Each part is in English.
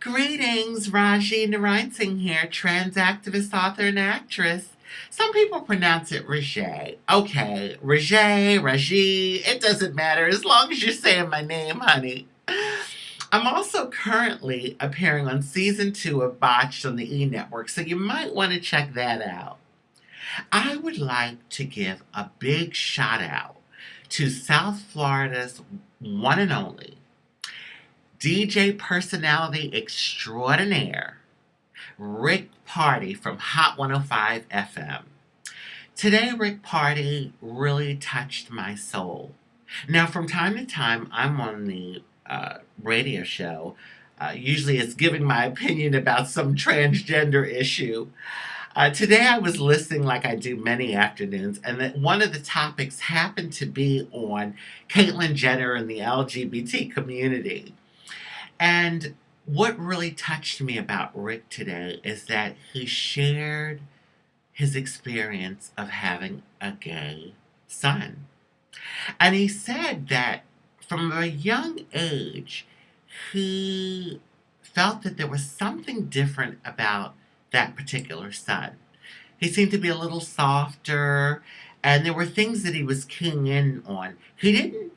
Greetings, Rajee Narinesingh here, trans activist, author, and actress. Some people pronounce it Rajee. Okay, Rajee, it doesn't matter as long as you're saying my name, honey. I'm also currently appearing on season 2 of Botched on the E Network, so you might want to check that out. I would like to give a big shout out to South Florida's one and only DJ personality extraordinaire, Rick Party from Hot 105 FM. Today, Rick Party really touched my soul. Now, from time to time, I'm on the radio show. Usually it's giving my opinion about some transgender issue. Today I was listening like I do many afternoons, and that one of the topics happened to be on Caitlyn Jenner and the LGBT community. And what really touched me about Rick today is that he shared his experience of having a gay son. And he said that from a young age, he felt that there was something different about that particular son. He seemed to be a little softer, and there were things that he was keying in on. He didn't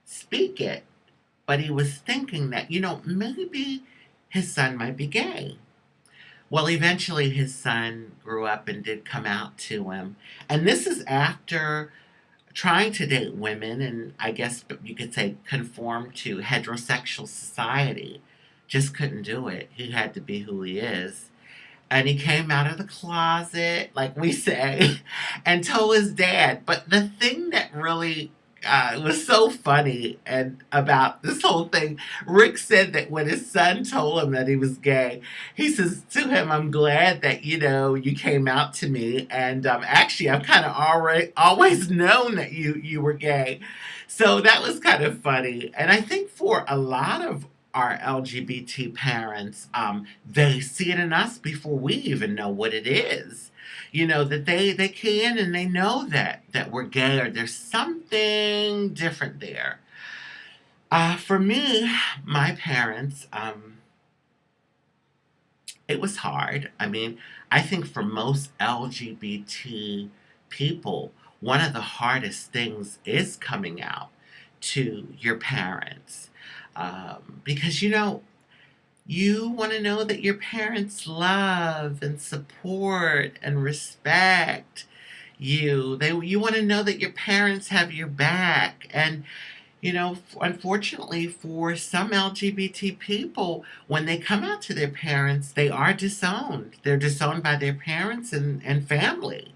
speak it, but he was thinking that, maybe his son might be gay. Well, eventually his son grew up and did come out to him. And this is after trying to date women and I guess you could say conform to heterosexual society. Just couldn't do it. He had to be who he is. And he came out of the closet, like we say, and told his dad. But the thing that really was so funny and about this whole thing, Rick said that when his son told him that he was gay, he says to him, "I'm glad that you came out to me, and actually I've kind of already always known that you were gay." So that was kind of funny, and I think for a lot of our LGBT parents, they see it in us before we even know what it is. That they can and they know that we're gay or there's something different there. For me, my parents, it was hard. I mean, I think for most LGBT people, one of the hardest things is coming out to your parents. Because, you want to know that your parents love and support and respect you. You want to know that your parents have your back. And, unfortunately for some LGBT people, when they come out to their parents, they are disowned. They're disowned by their parents and family.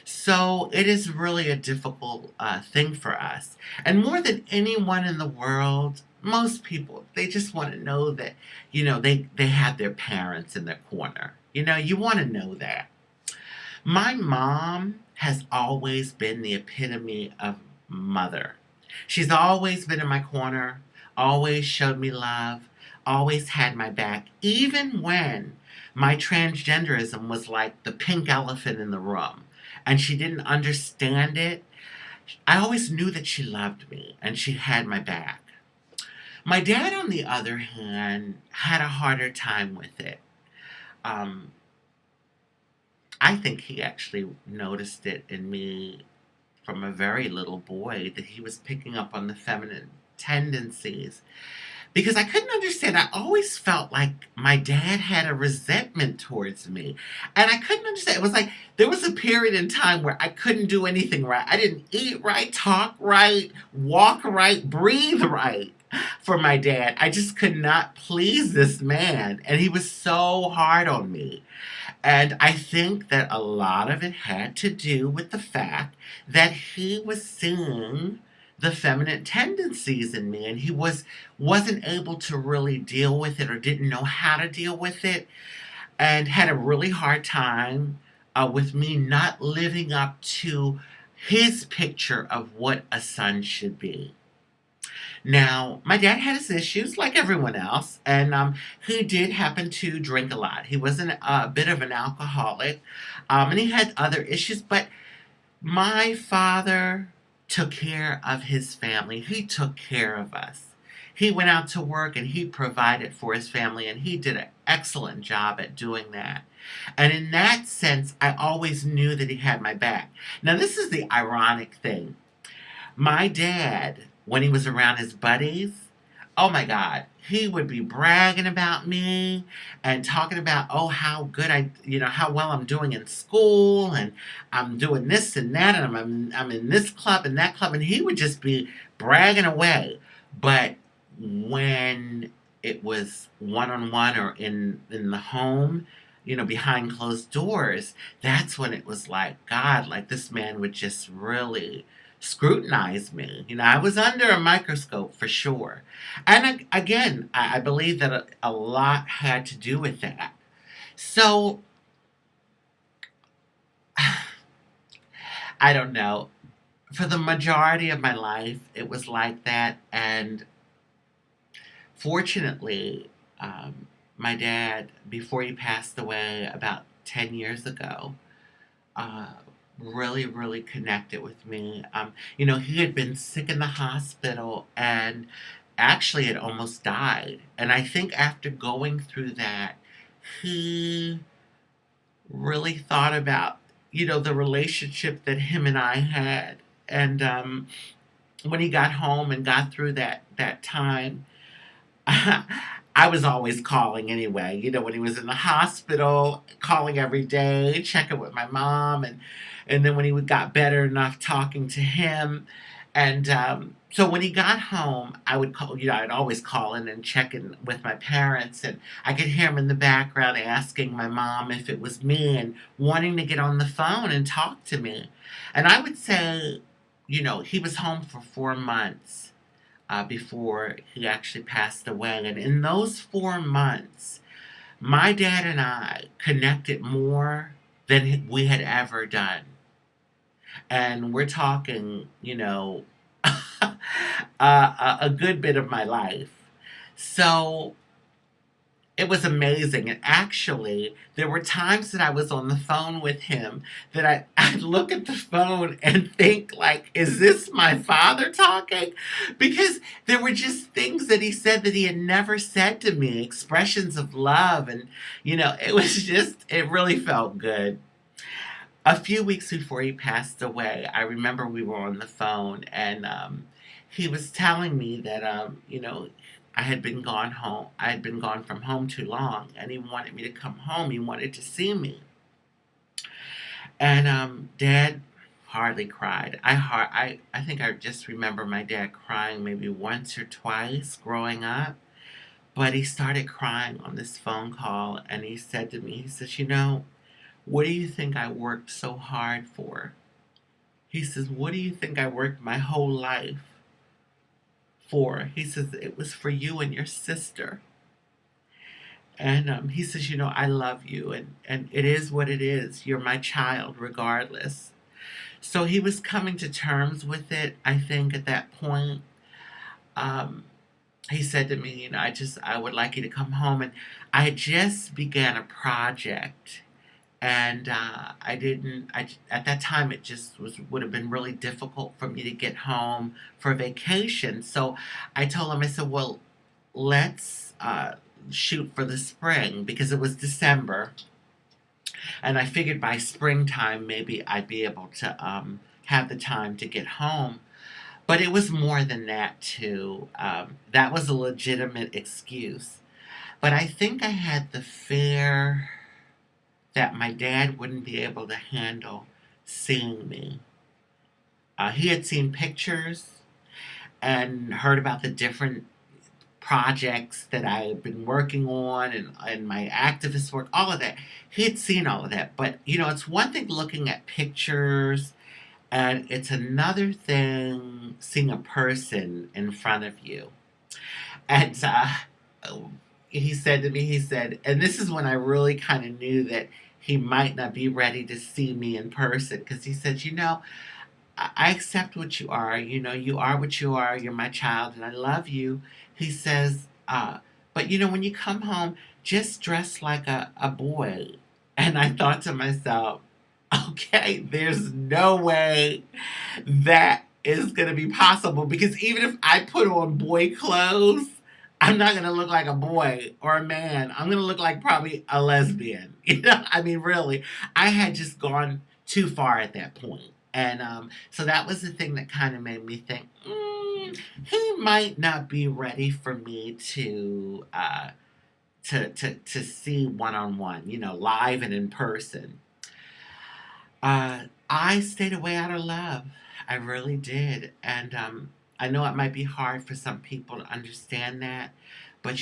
So it is really a difficult thing for us. And more than anyone in the world, most people, they just want to know that, they have their parents in their corner. You want to know that. My mom has always been the epitome of mother. She's always been in my corner, always showed me love, always had my back, even when my transgenderism was like the pink elephant in the room and she didn't understand it. I always knew that she loved me and she had my back. My dad, on the other hand, had a harder time with it. I think he actually noticed it in me from a very little boy, that he was picking up on the feminine tendencies. Because I couldn't understand. I always felt like my dad had a resentment towards me. And I couldn't understand. It was like there was a period in time where I couldn't do anything right. I didn't eat right, talk right, walk right, breathe right for my dad. I just could not please this man. And he was so hard on me. And I think that a lot of it had to do with the fact that he was seeing the feminine tendencies in me, and he wasn't able to really deal with it or didn't know how to deal with it, and had a really hard time with me not living up to his picture of what a son should be. Now, my dad had his issues like everyone else, and he did happen to drink a lot. He was a bit of an alcoholic, and he had other issues, but my father took care of his family. He took care of us. he went out to work and he provided for his family, and he did an excellent job at doing that. And in that sense, I always knew that he had my back. Now, this is the ironic thing. My dad, when he was around his buddies, oh my God, he would be bragging about me and talking about, oh, how good how well I'm doing in school, and I'm doing this and that, and I'm in this club and that club, and he would just be bragging away. But when it was one on one or in the home, behind closed doors, that's when it was like, God, like this man would just really scrutinize me. I was under a microscope for sure. And again, I believe that a lot had to do with that. So, I don't know. For the majority of my life, it was like that. And fortunately, my dad, before he passed away about 10 years ago, uh, really, really connected with me. He had been sick in the hospital and actually had almost died. And I think after going through that, he really thought about, the relationship that him and I had. And when he got home and got through that time, I was always calling anyway. When he was in the hospital, calling every day, checking with my mom, and then when he got better enough, talking to him. And so when he got home, I would call. I'd always call in and check in with my parents, and I could hear him in the background asking my mom if it was me and wanting to get on the phone and talk to me. And I would say, he was home for 4 months before he actually passed away. And in those 4 months, my dad and I connected more than we had ever done. And we're talking, a good bit of my life. So it was amazing. And actually, there were times that I was on the phone with him that I'd look at the phone and think, like, is this my father talking? Because there were just things that he said that he had never said to me, expressions of love. And, it really felt good. A few weeks before he passed away, I remember we were on the phone, and he was telling me that, I had been gone home. I had been gone from home too long, and he wanted me to come home. He wanted to see me. And Dad hardly cried. I think I just remember my dad crying maybe once or twice growing up. But he started crying on this phone call, and he said to me, he says, what do you think I worked so hard for? He says, what do you think I worked my whole life for? He says, it was for you and your sister. And he says, I love you, and it is what it is. You're my child regardless. So he was coming to terms with it, I think, at that point. He said to me, I would like you to come home. And I just began a project. And at that time, it just would have been really difficult for me to get home for vacation. So I told him, I said, well, let's shoot for the spring, because it was December. And I figured by springtime, maybe I'd be able to have the time to get home. But it was more than that, too. That was a legitimate excuse. But I think I had the fear that my dad wouldn't be able to handle seeing me. He had seen pictures and heard about the different projects that I had been working on, and my activist work, all of that. He had seen all of that. But, it's one thing looking at pictures, and it's another thing seeing a person in front of you. And he said to me, and this is when I really kind of knew that he might not be ready to see me in person, because he said, I accept what you are. You are what you are. You're my child, and I love you. He says, but when you come home, just dress like a boy. And I thought to myself, okay, there's no way that is going to be possible, because even if I put on boy clothes, I'm not going to look like a boy or a man. I'm going to look like probably a lesbian. I mean, really, I had just gone too far at that point. And so that was the thing that kind of made me think, he might not be ready for me to see one on one, live and in person. I stayed away out of love. I really did. And I know it might be hard for some people to understand that, but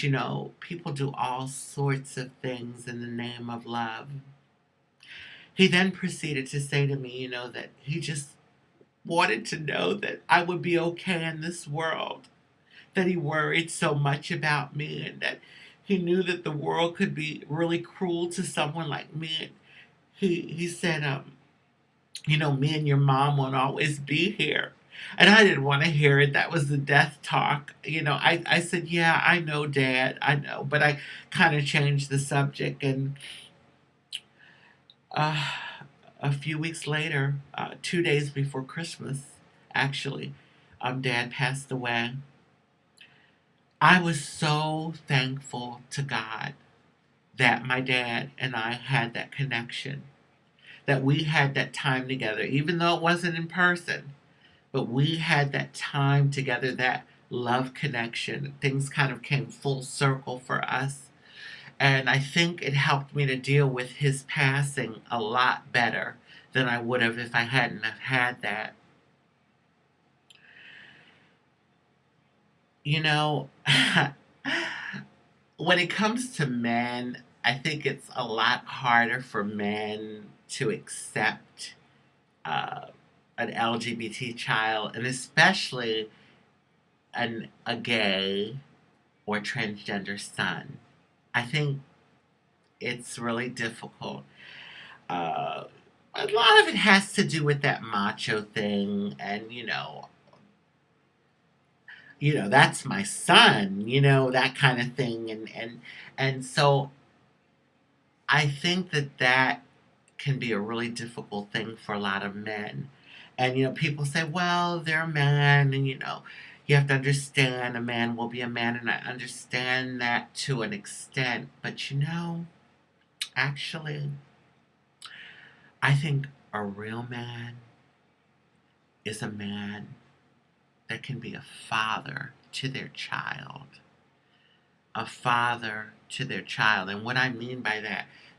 people do all sorts of things in the name of love. He then proceeded to say to me, that he just wanted to know that I would be okay in this world, that he worried so much about me, and that he knew that the world could be really cruel to someone like me. And he said, me and your mom won't always be here. And I didn't want to hear it. That was the death talk. I said, yeah, I know, Dad, I know. But I kind of changed the subject. And uh, a few weeks later, 2 days before Christmas, actually, Dad passed away. I was so thankful to God that my dad and I had that connection, that we had that time together, even though it wasn't in person, but we had that time together, that love connection. Things kind of came full circle for us. And I think it helped me to deal with his passing a lot better than I would have if I hadn't have had that. When it comes to men, I think it's a lot harder for men to accept uh, an LGBT child, and especially a gay or transgender son. I think it's really difficult. A lot of it has to do with that macho thing, and that's my son, that kind of thing, and so I think that can be a really difficult thing for a lot of men. And people say, well, they're a man, and you have to understand a man will be a man, and I understand that to an extent. But actually, I think a real man is a man that can be a father to their child. A father to their child. And what I mean by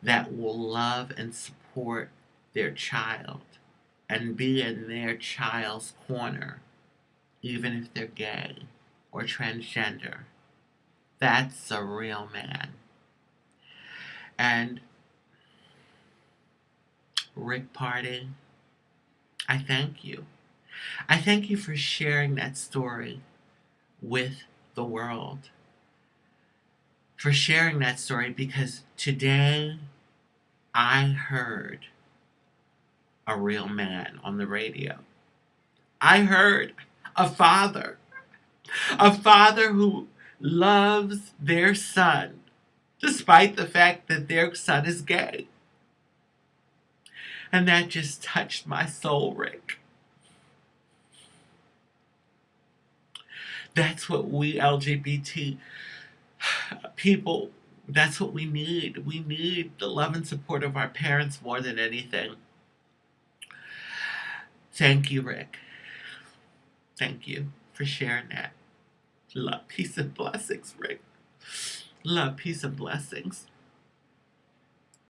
that will love and support their child and be in their child's corner, even if they're gay or transgender. That's a real man. And Rick Party, I thank you. I thank you for sharing that story with the world. For sharing that story, because today I heard a real man on the radio. I heard a father who loves their son despite the fact that their son is gay. And that just touched my soul, Rick. That's what we LGBT people, that's what we need. We need the love and support of our parents more than anything. Thank you, Rick. Thank you for sharing that. Love, peace, and blessings, Rick. Love, peace, and blessings.